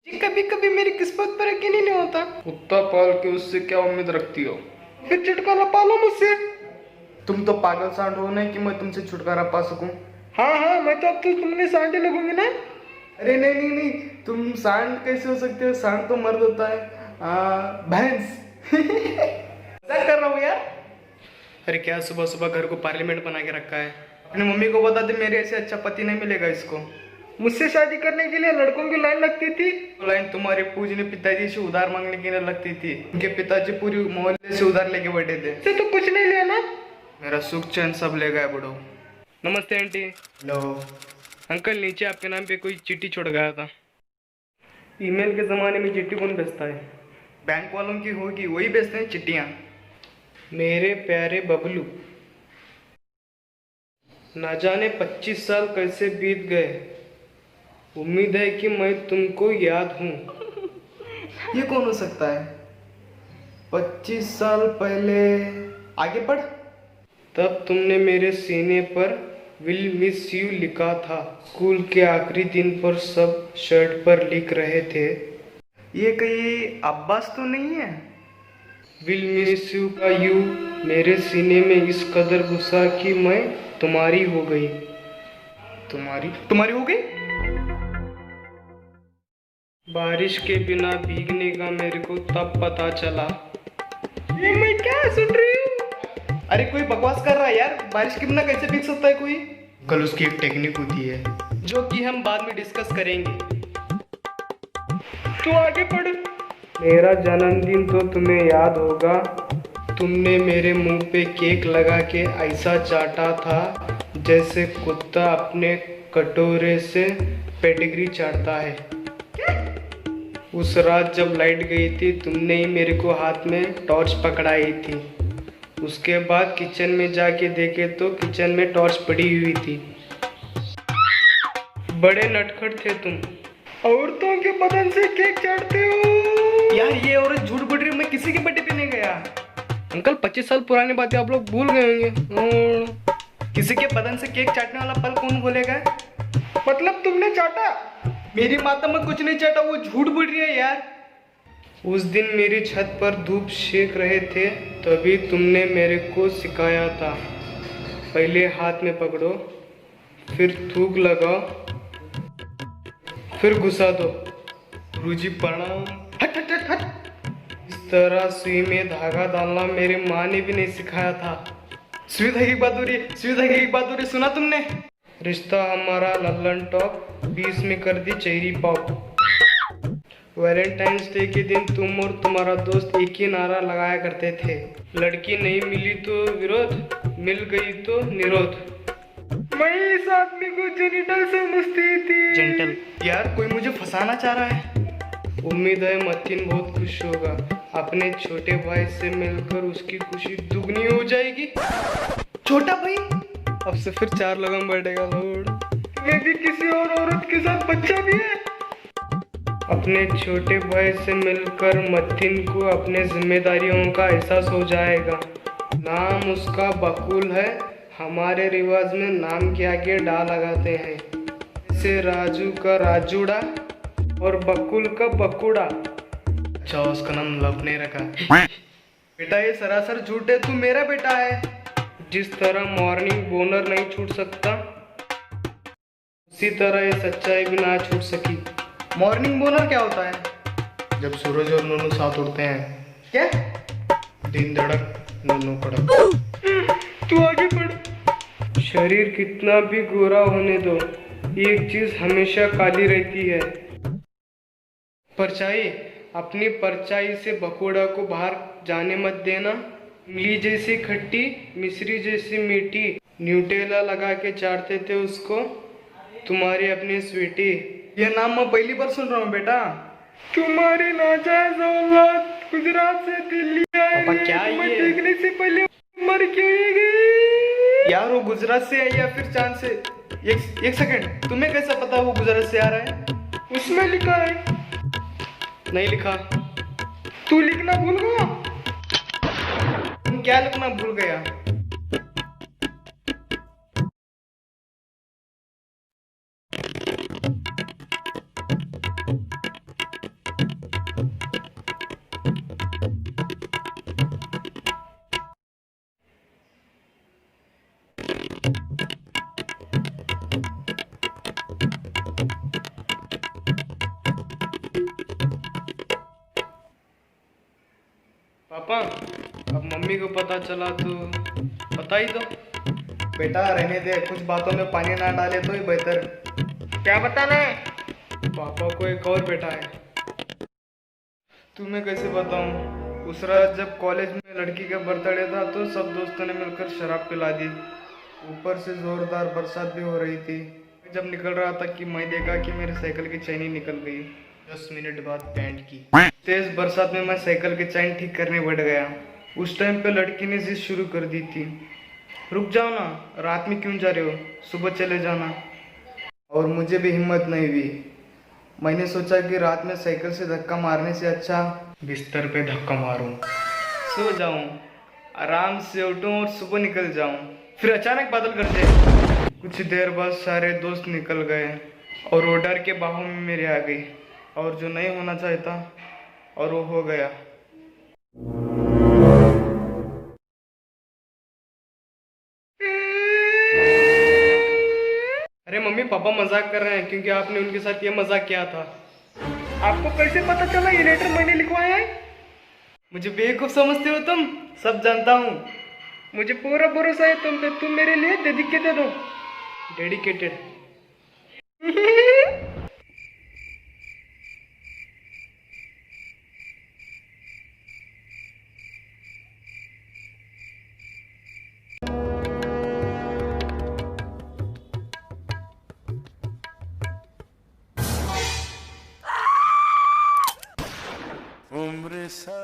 जी कभी कभी मेरी किस्मत पर यकीन ही नहीं होता। कुत्ता पाल के उससे क्या उम्मीद रखती हो? फिर छुटकारा पालो मुझसे। तुम तो पागल सांड हो नहीं कि मैं तुमसे छुटकारा पा सकूं। हाँ हाँ, मैं तो अब तो तुमने सांडे लगूंगी ना। अरे नहीं नहीं नहीं, तुम सांड कैसे हो सकते हो? सांड तो मर्द होता है, भैंस। मजाक कर रहा हूँ यार। अरे क्या सुबह सुबह घर को पार्लियामेंट बना के रखा है? अपनी मम्मी को बता दे मेरे ऐसे अच्छा पति नहीं मिलेगा इसको। मुझसे शादी करने के लिए लड़कों की लाइन लगती थी। लाइन तुम्हारे पूजने पिताजी से उधार मांगने के लिए लगती थी। उनके पिताजी पूरी मोहल्ले से उधार लेके बैठे थे। इससे तो कुछ नहीं लिया ना। मेरा सुख चैन सब ले गए बड़ो। नमस्ते आंटी। हेलो। अंकल, नीचे आपके नाम पे कोई चिट्ठी छोड़ गया था। ईमेल के जमाने में चिट्ठी कौन भेजता है? बैंक वालों की होगी, वही बेचते हैं चिट्ठियाँ। मेरे प्यारे बबलू, ना जाने 25 साल कैसे बीत गए। उम्मीद है कि मैं तुमको याद हूँ। ये कौन हो सकता है? 25 साल पहले। आगे पढ़। तब तुमने मेरे सीने पर विल मिस यू लिखा था। स्कूल के आखिरी दिन पर सब शर्ट पर लिख रहे थे। ये कहीं अब्बास तो नहीं है? विल मिस यू का यू मेरे सीने में इस कदर घुसा कि मैं तुम्हारी हो गई। तुम्हारी तुम्हारी हो गई? बारिश के बिना भीगने का मेरे को तब पता चला। ये मैं क्या सुन रही हूँ? अरे कोई बकवास कर रहा है यार, बारिश के बिना कैसे भीग सकता है कोई? कल उसकी एक टेक्निक होती है जो कि हम बाद में डिस्कस करेंगे। तू आगे पढ़। मेरा जन्मदिन तो तुम्हें याद होगा। तुमने मेरे मुंह पे केक लगा के ऐसा चाटा था जैसे कुत्ता अपने कटोरे से पेडिग्री चाटता है। उस रात जब लाइट गई थी, तुमने ही मेरे को हाथ में टॉर्च पकड़ाई थी। उसके बाद किचन में जाके देखे तो किचन में टॉर्च पड़ी हुई थी। बड़े नटखट थे तुम। औरतों के बदन से केक चाटते हो यार। ये औरत झूठ बोल रही है, मैं किसी के बर्थडे पे नहीं गया। अंकल, 25 साल पुरानी बातें आप लोग भूल गए होंगे। किसी के बदन से केक चाटने वाला पल कौन बोलेगा? मतलब तुमने चाटा? मेरी माता में कुछ नहीं चाटा, वो झूठ बोल रही है यार। उस दिन मेरी छत पर धूप सेक रहे थे, तभी तुमने मेरे को सिखाया था। पहले हाथ में पकड़ो, फिर थूक लगाओ, फिर घुसा दो। गुरुजी प्रणाम। हट हट हट हट। इस तरह सुई में धागा डालना मेरी माँ ने भी नहीं सिखाया था। सुई धागे की बात हो रही है, सुई धागे की बात हो रही है, सुना तुमने? रिश्ता हमारा लल्लन टॉप, बीच में कर दी चेरी पॉप। वैलेंटाइंस डे के दिन तुम और तुम्हारा दोस्त एक ही नारा लगाया करते थे, लड़की नहीं मिली तो विरोध, मिल गई तो निरोध। मैं इस आदमी को जेनिटल समझती थी। जेंटल। यार कोई मुझे फंसाना चाह रहा है। उम्मीद है मथिन बहुत खुश होगा। अपने छोटे भाई से मिलकर उसकी खुशी दुगनी हो जाएगी। छोटा भाई? अब से फिर 4 लगन बढ़ेगा लोड। मैं भी किसी और औरत के साथ बच्चा भी है। अपने छोटे भाई से मिलकर मथिन को अपने जिम्मेदारियों का एहसास हो जाएगा। नाम उसका बकुल है। हमारे रिवाज में नाम के आगे डा लगाते हैं, जैसे राजू का राजूड़ा और बकुल का बकुड़ा। अच्छा, उसका नाम लव ने रखा। बेटा ये सरासर झूठ है, तू मेरा बेटा है। जिस तरह मॉर्निंग बोनर नहीं छूट सकता, उसी तरह ये सच्चाई भी ना छूट सकी। मॉर्निंग बोनर क्या होता है? जब सूरज और नूनू साथ उड़ते हैं। क्या? दिन धड़क नूनू कड़क। तू आगे पढ़। शरीर कितना भी गोरा होने दो, एक चीज हमेशा काली रहती है, परछाई। अपनी परछाई से भगोड़ा को बाहर जाने मत देना। इमली जैसी खट्टी, मिश्री जैसी मीठी, न्यूटेला लगा के चाटते थे उसको तुम्हारी अपनी स्वीटी। ये नाम मैं पहली बार सुन रहा हूँ बेटा। तुम्हारी नाजायज औलाद गुजरात से दिल्ली आई। पापा क्या ये? देखने से पहले मर क्यों नहीं गई? यार वो गुजरात से है या फिर चांद से? एक सेकंड, तुम्हें कैसा पता वो गुजरात से आ रहा है? उसमें लिखा है। नहीं लिखा। तू लिखना भूल गया? तुम क्या लिखना भूल गया? पापा अब मम्मी को पता चला तो बता ही दो। बेटा रहने दे, कुछ बातों में पानी ना डाले तो ही बेहतर। क्या बताना है? पापा को एक और बेटा है। तुम्हें कैसे बताऊं? उस रात जब कॉलेज में लड़की का बर्थडे था तो सब दोस्तों ने मिलकर शराब पिला दी। ऊपर से जोरदार बरसात भी हो रही थी। जब निकल रहा था कि मैं देखा कि मेरे साइकिल की चैन ही निकल गई। 10 मिनट बाद पैंट की। तेज बरसात में मैं साइकिल की चैन ठीक करने बैठ गया। उस टाइम पे लड़की ने जिद शुरू कर दी थी, रुक जाओ ना, रात में क्यों जा रहे हो, सुबह चले जाना। और मुझे भी हिम्मत नहीं हुई। मैंने सोचा कि रात में साइकिल से धक्का मारने से अच्छा बिस्तर पे धक्का मारूं, सो जाऊं, आराम से उठूं और सुबह निकल जाऊं। फिर अचानक बादल गरजे। कुछ देर बाद सारे दोस्त निकल गए और वो डर के बाहों में मेरे आ गई। और जो नहीं होना चाहता और वो हो गया। अरे मम्मी पापा मजाक कर रहे हैं क्योंकि आपने उनके साथ ये मजाक किया था। आपको कैसे पता चला ये लेटर मैंने लिखवाया है? मुझे बेवकूफ समझते हो तुम? सब जानता हूँ। मुझे पूरा भरोसा है तुम पे। तुम मेरे लिए डेडिकेटेड हो। डेडिकेटेड। उम्र सा